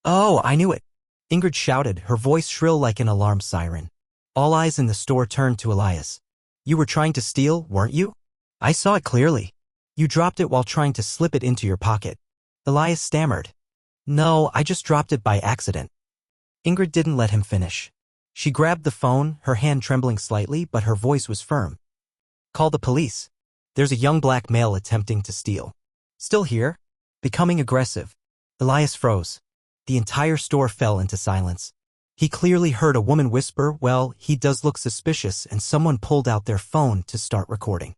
Oh, I knew it! Ingrid shouted, her voice shrill like an alarm siren. All eyes in the store turned to Elias. You were trying to steal, weren't you? I saw it clearly. You dropped it while trying to slip it into your pocket. Elias stammered. No, I just dropped it by accident. Ingrid didn't let him finish. She grabbed the phone, her hand trembling slightly, but her voice was firm. Call the police. There's a young black male attempting to steal. Still here? Becoming aggressive. Elias froze. The entire store fell into silence. He clearly heard a woman whisper, well, he does look suspicious, and someone pulled out their phone to start recording.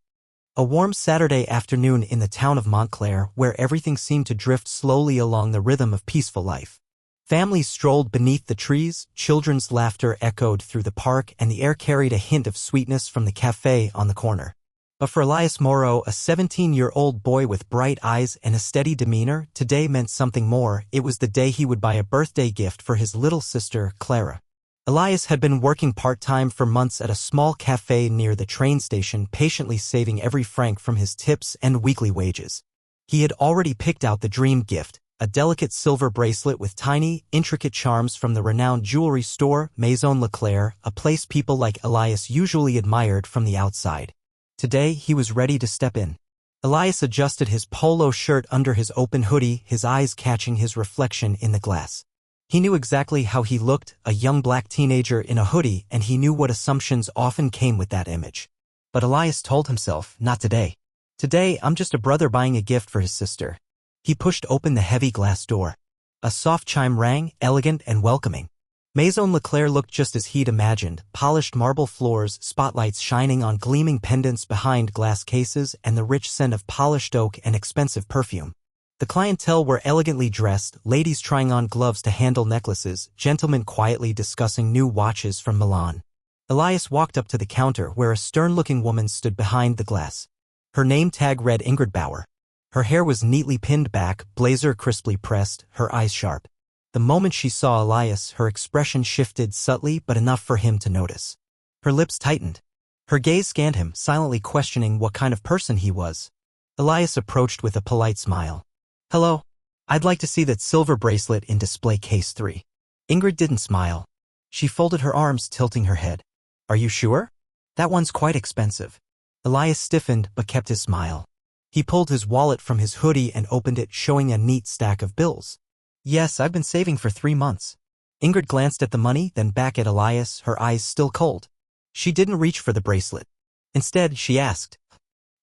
A warm Saturday afternoon in the town of Montclaire, where everything seemed to drift slowly along the rhythm of peaceful life. Families strolled beneath the trees, children's laughter echoed through the park, and the air carried a hint of sweetness from the cafe on the corner. But for Elias Moreau, a 17-year-old boy with bright eyes and a steady demeanor, today meant something more. It was the day he would buy a birthday gift for his little sister, Clara. Elias had been working part-time for months at a small cafe near the train station, patiently saving every franc from his tips and weekly wages. He had already picked out the dream gift, a delicate silver bracelet with tiny, intricate charms from the renowned jewelry store Montclaire, a place people like Elias usually admired from the outside. Today, he was ready to step in. Elias adjusted his polo shirt under his open hoodie, his eyes catching his reflection in the glass. He knew exactly how he looked, a young black teenager in a hoodie, and he knew what assumptions often came with that image. But Elias told himself, not today. Today, I'm just a brother buying a gift for his sister. He pushed open the heavy glass door. A soft chime rang, elegant and welcoming. Montclaire looked just as he'd imagined, polished marble floors, spotlights shining on gleaming pendants behind glass cases, and the rich scent of polished oak and expensive perfume. The clientele were elegantly dressed, ladies trying on gloves to handle necklaces, gentlemen quietly discussing new watches from Milan. Elias walked up to the counter where a stern-looking woman stood behind the glass. Her name tag read Ingrid Bauer. Her hair was neatly pinned back, blazer crisply pressed, her eyes sharp. The moment she saw Elias, her expression shifted subtly but enough for him to notice. Her lips tightened. Her gaze scanned him, silently questioning what kind of person he was. Elias approached with a polite smile. Hello. I'd like to see that silver bracelet in display case 3. Ingrid didn't smile. She folded her arms, tilting her head. Are you sure? That one's quite expensive. Elias stiffened but kept his smile. He pulled his wallet from his hoodie and opened it, showing a neat stack of bills. Yes, I've been saving for 3 months. Ingrid glanced at the money, then back at Elias, her eyes still cold. She didn't reach for the bracelet. Instead, she asked,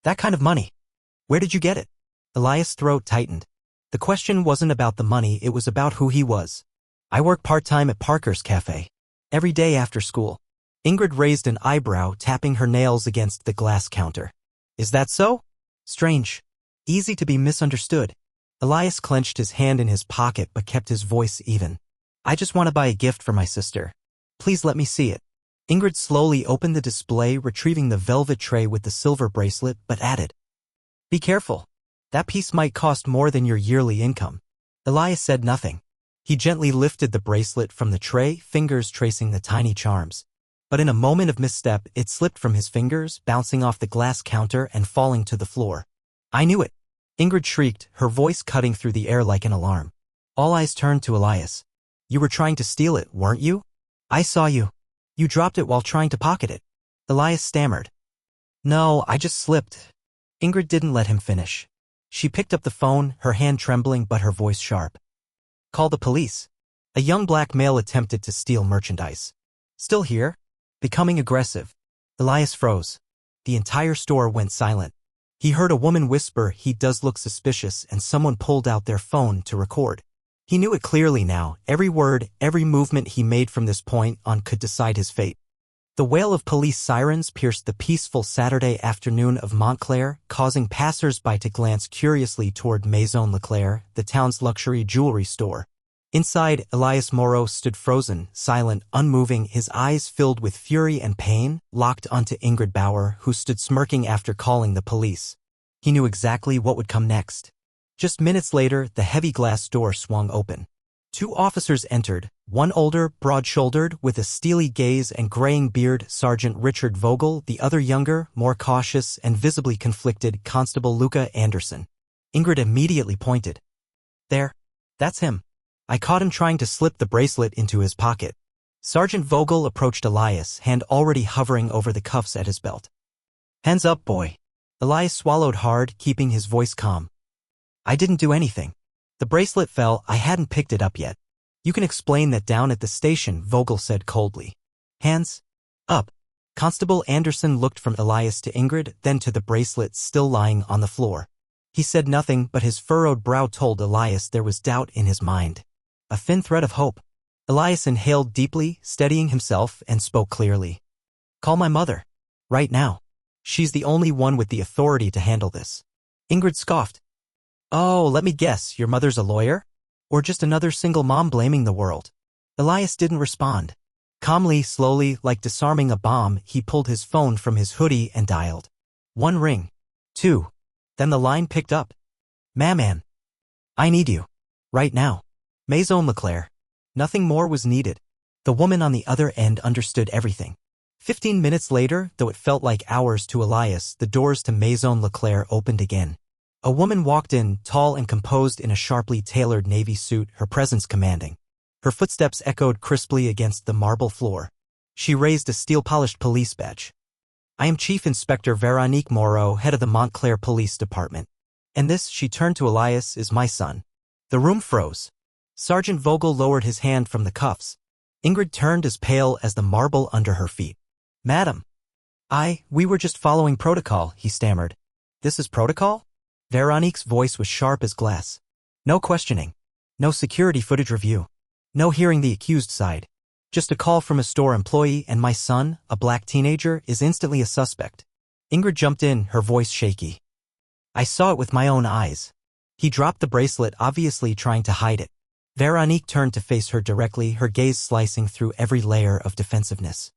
that kind of money? Where did you get it? Elias' throat tightened. The question wasn't about the money, it was about who he was. I work part-time at Parker's Cafe. Every day after school. Ingrid raised an eyebrow, tapping her nails against the glass counter. Is that so? Strange. Easy to be misunderstood. Elias clenched his hand in his pocket but kept his voice even. I just want to buy a gift for my sister. Please let me see it. Ingrid slowly opened the display, retrieving the velvet tray with the silver bracelet, but added, be careful. That piece might cost more than your yearly income. Elias said nothing. He gently lifted the bracelet from the tray, fingers tracing the tiny charms. But in a moment of misstep, it slipped from his fingers, bouncing off the glass counter and falling to the floor. I knew it. Ingrid shrieked, her voice cutting through the air like an alarm. All eyes turned to Elias. You were trying to steal it, weren't you? I saw you. You dropped it while trying to pocket it. Elias stammered. No, I just slipped. Ingrid didn't let him finish. She picked up the phone, her hand trembling but her voice sharp. Call the police. A young black male attempted to steal merchandise. Still here? Becoming aggressive. Elias froze. The entire store went silent. He heard a woman whisper, he does look suspicious, and someone pulled out their phone to record. He knew it clearly now, every word, every movement he made from this point on could decide his fate. The wail of police sirens pierced the peaceful Saturday afternoon of Montclaire, causing passers-by to glance curiously toward Montclaire, the town's luxury jewelry store. Inside, Elias Moreau stood frozen, silent, unmoving, his eyes filled with fury and pain, locked onto Ingrid Bauer, who stood smirking after calling the police. He knew exactly what would come next. Just minutes later, the heavy glass door swung open. 2 officers entered, one older, broad-shouldered, with a steely gaze and graying beard, Sergeant Richard Vogel, the other younger, more cautious, and visibly conflicted, Constable Luca Anderson. Ingrid immediately pointed. There. That's him. I caught him trying to slip the bracelet into his pocket. Sergeant Vogel approached Elias, hand already hovering over the cuffs at his belt. Hands up, boy. Elias swallowed hard, keeping his voice calm. I didn't do anything. The bracelet fell, I hadn't picked it up yet. You can explain that down at the station, Vogel said coldly. Hands up. Constable Anderson looked from Elias to Ingrid, then to the bracelet still lying on the floor. He said nothing, but his furrowed brow told Elias there was doubt in his mind. A thin thread of hope. Elias inhaled deeply, steadying himself, and spoke clearly. Call my mother. Right now. She's the only one with the authority to handle this. Ingrid scoffed. Oh, let me guess, your mother's a lawyer? Or just another single mom blaming the world? Elias didn't respond. Calmly, slowly, like disarming a bomb, he pulled his phone from his hoodie and dialed. 1 ring. 2. Then the line picked up. Ma'am. I need you. Right now. Maison Montclaire. Nothing more was needed. The woman on the other end understood everything. 15 minutes later, though it felt like hours to Elias, the doors to Maison Montclaire opened again. A woman walked in, tall and composed in a sharply tailored navy suit, her presence commanding. Her footsteps echoed crisply against the marble floor. She raised a steel-polished police badge. I am Chief Inspector Elias Moreau, head of the Montclair Police Department. And this, she turned to Elias, is my son. The room froze. Sergeant Vogel lowered his hand from the cuffs. Ingrid turned as pale as the marble under her feet. Madam. We were just following protocol, he stammered. This is protocol? Veronique's voice was sharp as glass. No questioning. No security footage review. No hearing the accused side. Just a call from a store employee, and my son, a black teenager, is instantly a suspect. Ingrid jumped in, her voice shaky. I saw it with my own eyes. He dropped the bracelet, obviously trying to hide it. Veronique turned to face her directly, her gaze slicing through every layer of defensiveness.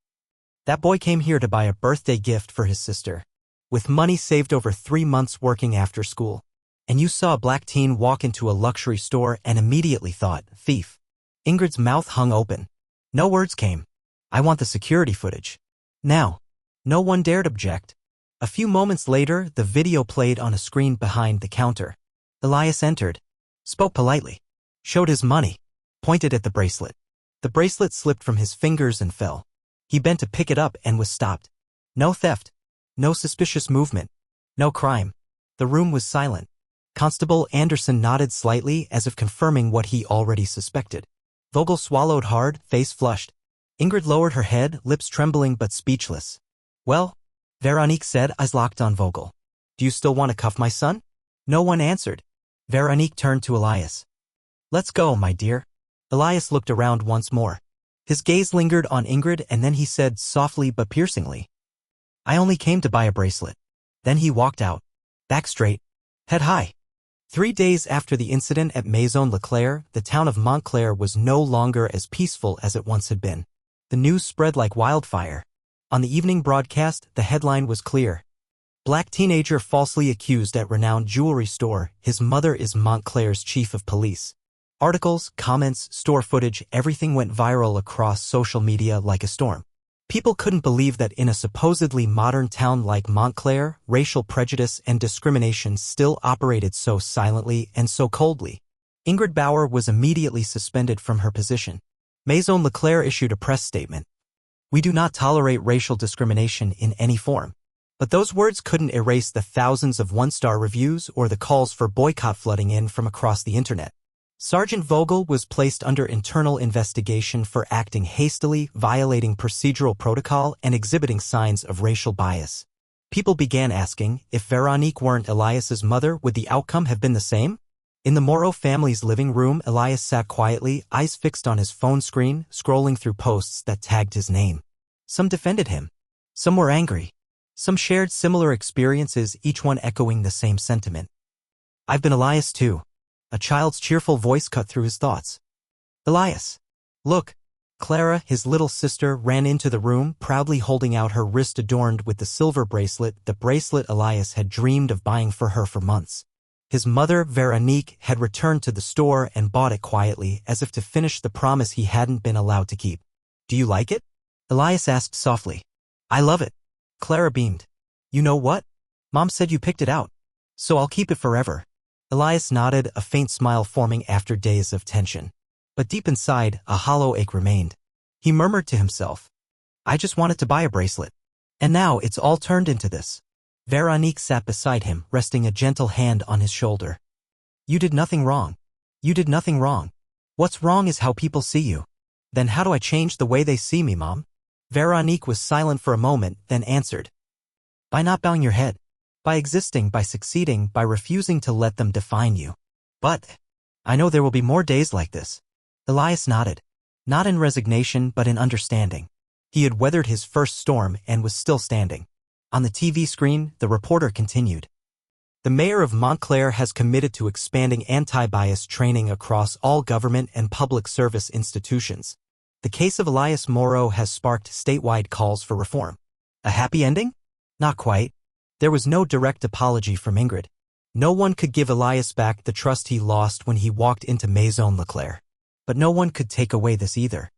That boy came here to buy a birthday gift for his sister. With money saved over 3 months working after school. And you saw a black teen walk into a luxury store and immediately thought, thief. Ingrid's mouth hung open. No words came. I want the security footage. Now. No one dared object. A few moments later, the video played on a screen behind the counter. Elias entered. Spoke politely. Showed his money. Pointed at the bracelet. The bracelet slipped from his fingers and fell. He bent to pick it up and was stopped. No theft. No suspicious movement. No crime. The room was silent. Constable Anderson nodded slightly as if confirming what he already suspected. Vogel swallowed hard, face flushed. Ingrid lowered her head, lips trembling but speechless. Well? Veronique said, eyes locked on Vogel. Do you still want to cuff my son? No one answered. Veronique turned to Elias. Let's go, my dear. Elias looked around once more. His gaze lingered on Ingrid and then he said softly but piercingly. I only came to buy a bracelet. Then he walked out. Back straight. Head high. 3 days after the incident at Maison Montclaire, the town of Montclair was no longer as peaceful as it once had been. The news spread like wildfire. On the evening broadcast, the headline was clear. Black teenager falsely accused at renowned jewelry store, his mother is Montclair's chief of police. Articles, comments, store footage, everything went viral across social media like a storm. People couldn't believe that in a supposedly modern town like Montclair, racial prejudice and discrimination still operated so silently and so coldly. Ingrid Bauer was immediately suspended from her position. Maison Montclair issued a press statement. We do not tolerate racial discrimination in any form. But those words couldn't erase the thousands of one-star reviews or the calls for boycott flooding in from across the internet. Sergeant Vogel was placed under internal investigation for acting hastily, violating procedural protocol, and exhibiting signs of racial bias. People began asking, if Veronique weren't Elias's mother, would the outcome have been the same? In the Moreau family's living room, Elias sat quietly, eyes fixed on his phone screen, scrolling through posts that tagged his name. Some defended him. Some were angry. Some shared similar experiences, each one echoing the same sentiment. I've been Elias too. A child's cheerful voice cut through his thoughts. Elias. Look. Clara, his little sister, ran into the room, proudly holding out her wrist adorned with the silver bracelet, the bracelet Elias had dreamed of buying for her for months. His mother, Veronique, had returned to the store and bought it quietly, as if to finish the promise he hadn't been allowed to keep. Do you like it? Elias asked softly. I love it. Clara beamed. You know what? Mom said you picked it out. So I'll keep it forever. Elias nodded, a faint smile forming after days of tension. But deep inside, a hollow ache remained. He murmured to himself, I just wanted to buy a bracelet. And now it's all turned into this. Veronique sat beside him, resting a gentle hand on his shoulder. You did nothing wrong. You did nothing wrong. What's wrong is how people see you. Then how do I change the way they see me, Mom? Veronique was silent for a moment, then answered. By not bowing your head. By existing, by succeeding, by refusing to let them define you. But I know there will be more days like this. Elias nodded. Not in resignation, but in understanding. He had weathered his first storm and was still standing. On the TV screen, the reporter continued. The mayor of Montclaire has committed to expanding anti-bias training across all government and public service institutions. The case of Elias Moreau has sparked statewide calls for reform. A happy ending? Not quite. There was no direct apology from Ingrid. No one could give Elias back the trust he lost when he walked into Maison Leclerc. But no one could take away this either.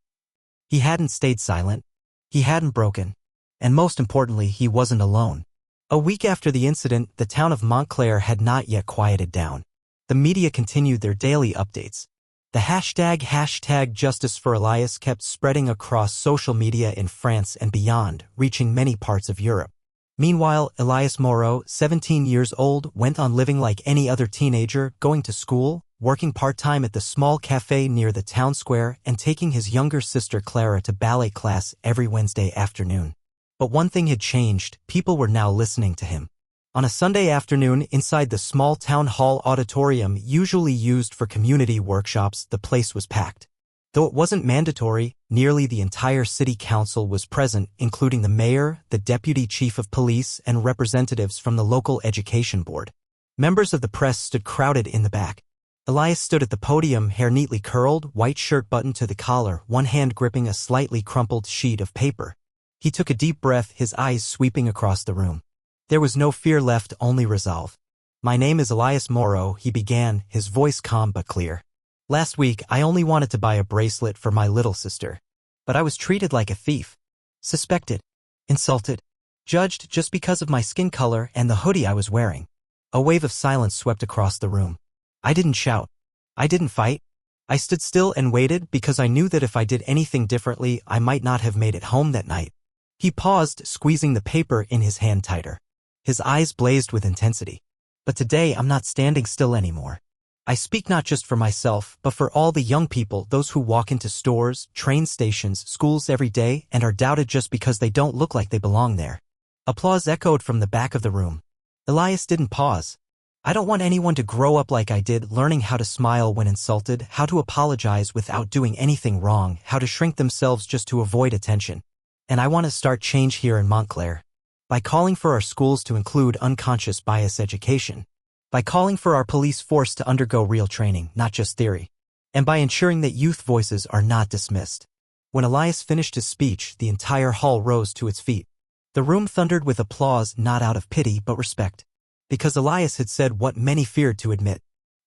He hadn't stayed silent. He hadn't broken. And most importantly, he wasn't alone. A week after the incident, the town of Montclaire had not yet quieted down. The media continued their daily updates. The hashtag Justice for Elias kept spreading across social media in France and beyond, reaching many parts of Europe. Meanwhile, Elias Moreau, 17 years old, went on living like any other teenager, going to school, working part-time at the small cafe near the town square, and taking his younger sister Clara to ballet class every Wednesday afternoon. But one thing had changed. People were now listening to him. On a Sunday afternoon, inside the small town hall auditorium usually used for community workshops, the place was packed. Though it wasn't mandatory, nearly the entire city council was present, including the mayor, the deputy chief of police, and representatives from the local education board. Members of the press stood crowded in the back. Elias stood at the podium, hair neatly curled, white shirt buttoned to the collar, one hand gripping a slightly crumpled sheet of paper. He took a deep breath, his eyes sweeping across the room. There was no fear left, only resolve. My name is Elias Moreau, he began, his voice calm but clear. Last week, I only wanted to buy a bracelet for my little sister. But I was treated like a thief. Suspected. Insulted. Judged just because of my skin color and the hoodie I was wearing. A wave of silence swept across the room. I didn't shout. I didn't fight. I stood still and waited because I knew that if I did anything differently, I might not have made it home that night. He paused, squeezing the paper in his hand tighter. His eyes blazed with intensity. But today I'm not standing still anymore. I speak not just for myself, but for all the young people, those who walk into stores, train stations, schools every day, and are doubted just because they don't look like they belong there. Applause echoed from the back of the room. Elias didn't pause. I don't want anyone to grow up like I did, learning how to smile when insulted, how to apologize without doing anything wrong, how to shrink themselves just to avoid attention. And I want to start change here in Montclair. By calling for our schools to include unconscious bias education. By calling for our police force to undergo real training, not just theory. And by ensuring that youth voices are not dismissed. When Elias finished his speech, the entire hall rose to its feet. The room thundered with applause, not out of pity but respect. Because Elias had said what many feared to admit.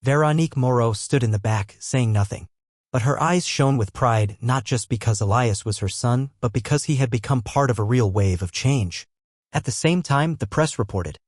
Veronique Moreau stood in the back, saying nothing. But her eyes shone with pride, not just because Elias was her son, but because he had become part of a real wave of change. At the same time, the press reported.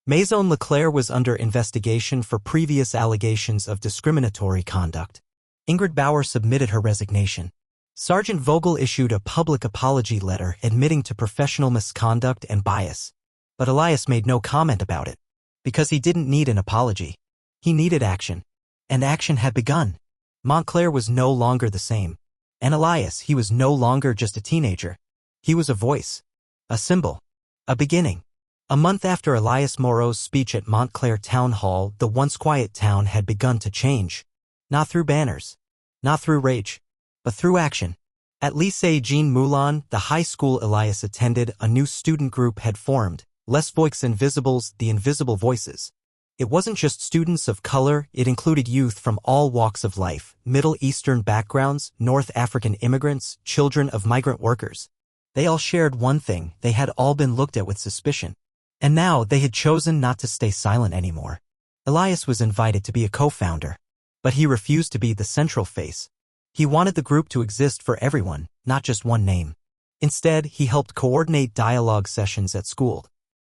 Maison Leclerc was under investigation for previous allegations of discriminatory conduct. Ingrid Bauer submitted her resignation. Sergeant Vogel issued a public apology letter admitting to professional misconduct and bias. But Elias made no comment about it. Because he didn't need an apology. He needed action. And action had begun. Montclair was no longer the same. And Elias, he was no longer just a teenager. He was a voice. A symbol. A beginning. A month after Elias Moreau's speech at Montclair Town Hall, the once quiet town had begun to change. Not through banners. Not through rage. But through action. At Lycée Jean Moulin, the high school Elias attended, a new student group had formed. Les Voix Invisibles, the invisible voices. It wasn't just students of color, it included youth from all walks of life, Middle Eastern backgrounds, North African immigrants, children of migrant workers. They all shared one thing, they had all been looked at with suspicion. And now they had chosen not to stay silent anymore. Elias was invited to be a co-founder. But he refused to be the central face. He wanted the group to exist for everyone, not just one name. Instead, he helped coordinate dialogue sessions at school.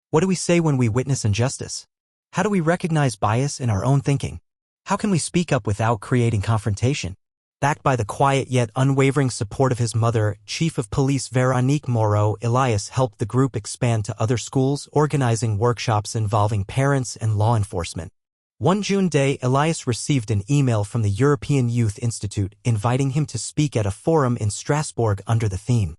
What do we say when we witness injustice? How do we recognize bias in our own thinking? How can we speak up without creating confrontation? Backed by the quiet yet unwavering support of his mother, Chief of Police Veronique Moreau, Elias helped the group expand to other schools, organizing workshops involving parents and law enforcement. One June day, Elias received an email from the European Youth Institute inviting him to speak at a forum in Strasbourg under the theme,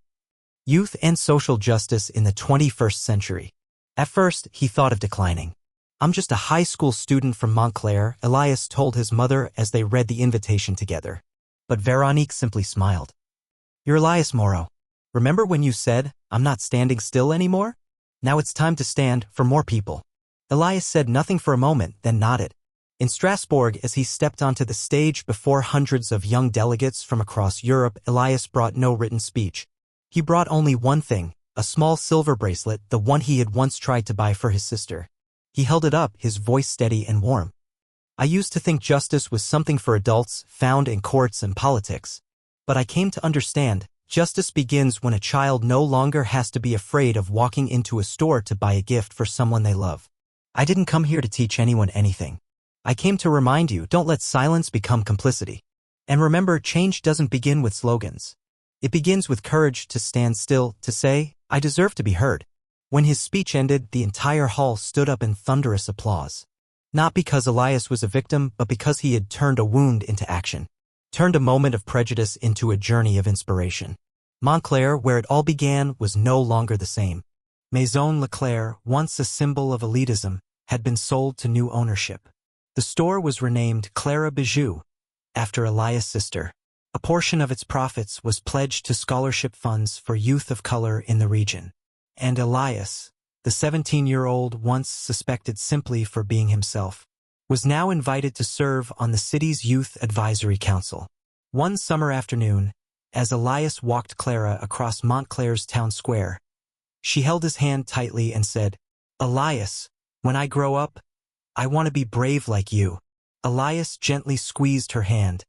Youth and Social Justice in the 21st Century. At first, he thought of declining. "I'm just a high school student from Montclaire," Elias told his mother as they read the invitation together. But Veronique simply smiled. "You're Elias Moreau. Remember when you said, 'I'm not standing still anymore'? Now it's time to stand for more people." Elias said nothing for a moment, then nodded. In Strasbourg, as he stepped onto the stage before hundreds of young delegates from across Europe, Elias brought no written speech. He brought only one thing, a small silver bracelet, the one he had once tried to buy for his sister. He held it up, his voice steady and warm. "I used to think justice was something for adults, found in courts and politics. But I came to understand, justice begins when a child no longer has to be afraid of walking into a store to buy a gift for someone they love. I didn't come here to teach anyone anything. I came to remind you, don't let silence become complicity. And remember, change doesn't begin with slogans. It begins with courage to stand still, to say, 'I deserve to be heard.'" When his speech ended, the entire hall stood up in thunderous applause. Not because Elias was a victim, but because he had turned a wound into action. Turned a moment of prejudice into a journey of inspiration. Montclaire, where it all began, was no longer the same. Maison Leclerc, once a symbol of elitism, had been sold to new ownership. The store was renamed Clara Bijou, after Elias' sister. A portion of its profits was pledged to scholarship funds for youth of color in the region. And Elias, the 17-year-old once suspected simply for being himself, was now invited to serve on the city's Youth Advisory Council. One summer afternoon, as Elias walked Clara across Montclaire's town square, she held his hand tightly and said, "Elias, when I grow up, I want to be brave like you." Elias gently squeezed her hand,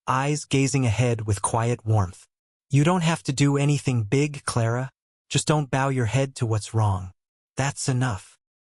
eyes gazing ahead with quiet warmth. "You don't have to do anything big, Clara. Just don't bow your head to what's wrong. That's enough."